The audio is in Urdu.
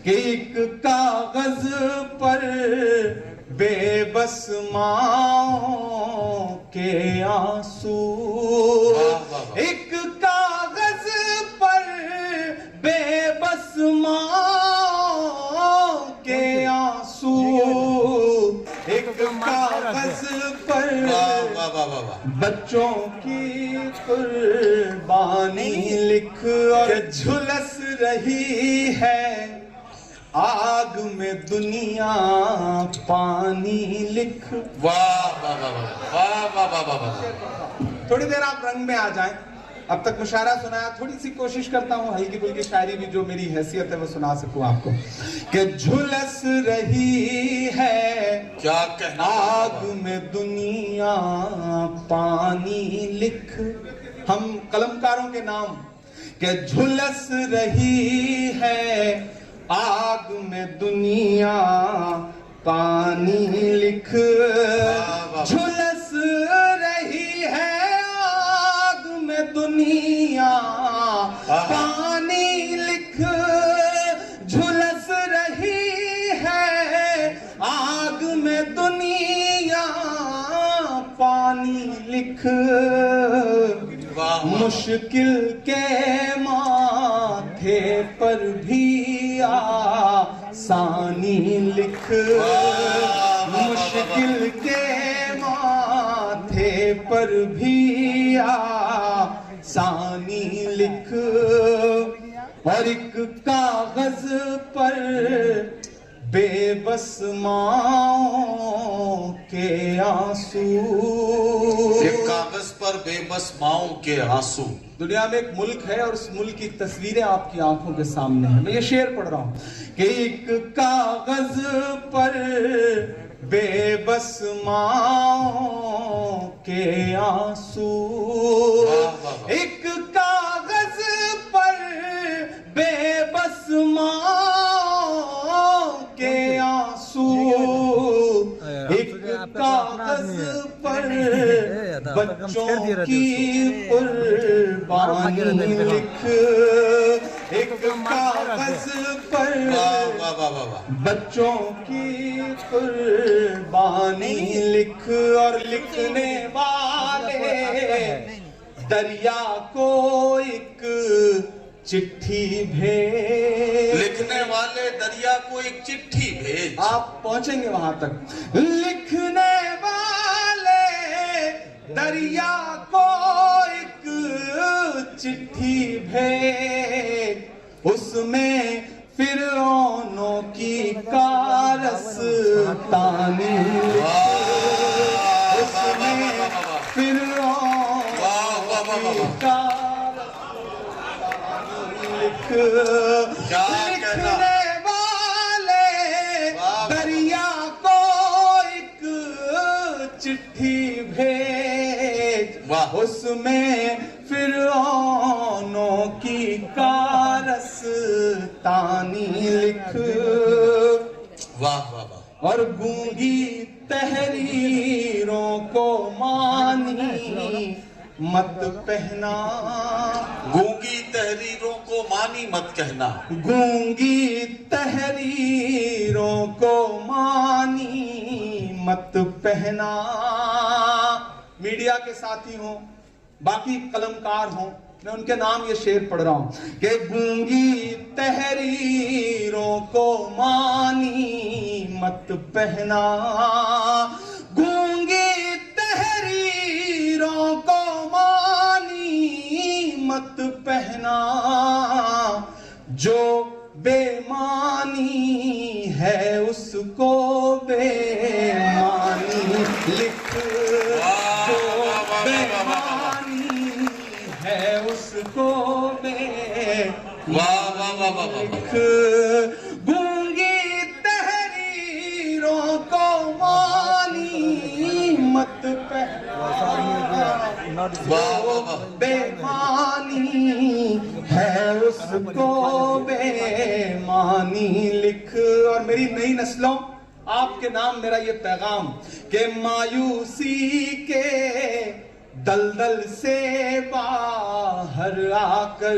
کہ ایک کاغذ پر بے بس ماؤں کے آنسو، ایک کاغذ پر بے بس ماؤں کے آنسو، ایک کاغذ پر بچوں کی قربانی لکھ، اور جھلس رہی ہے آگ میں دنیا پانی لکھ۔ واہ واہ واہ واہ واہ واہ واہ واہ۔ تھوڑی دیر آپ رنگ میں آ جائیں، اب تک مشاعرہ سنایا، تھوڑی سی کوشش کرتا ہوں ہلکی پھلکی شاعری بھی جو میری حیثیت ہے وہ سنا سکوں آپ کو، کہ جھلس رہی ہے کیا کہنا آگ میں دنیا پانی لکھ، ہم قلمکاروں کے نام، کہ جھلس رہی ہے آگ میں دنیا پانی لکھ، جھلس رہی ہے آگ میں دنیا پانی لکھ، جھلس رہی ہے آگ میں دنیا پانی لکھ، مشکل کے ماتھے پر بھی آسانی لکھ، مشکل کے ماتھے پر بھی آسانی لکھ، اور ایک کاغذ پر بے بس ماؤں کے آنسو، ایک کاغذ پر بے بس ماؤں کے آنسو۔ دنیا میں ایک ملک ہے اور اس ملک کی تصویریں آپ کی آنکھوں کے سامنے ہیں، میں یہ شعر پڑھ رہا ہوں کہ ایک کاغذ پر بے بس ماؤں کے آنسو، ایک کاغذ پر بے بس ماؤں کے آنسو، ایک کاغذ پر بچوں کی قربانی لکھ، ایک کاغذ پر بچوں کی قربانی لکھ، اور لکھنے والے دریا کو ایک چٹھی بھیج، لکھنے والے دریا کو ایک چٹھی بھیج، آپ پہنچیں گے وہاں تک، لکھنے والے دریا کو ایک چٹھی بھیج، اس میں فرعونوں کی کارستانی لکھ، اس میں فرعونوں کی کارستانی لکھ، لکھنے والے دریا کو ایک چٹھی بھیج، اس میں فرعونوں کی کارستانی لکھ، واہ واہ واہ، اور گونگی تحریروں کو مانی مت پہنا، گونگی تحریروں کو مانی مت کہنا، گونگی تحریروں کو مانی مت پہنا، میڈیا کے ساتھی ہوں، باقی قلمکار ہوں، میں ان کے نام یہ شعر پڑھ رہا ہوں کہ گونگی تحریروں کو مانی مت پہنا، گونگی تحریروں کو مانی مت پہنا، جو بے مانی ہے اس کو بے مانی لکھ، جو بے مانی ہے اس کو بے مانی لکھ، گونگی تحریروں کو مانی مت پہنا، جو بے مانی ہے اس کو بے مانی لکھ، اور میری نئی نسلوں آپ کے نام میرا یہ پیغام کہ مایوسی کے دلدل سے باہر آ کر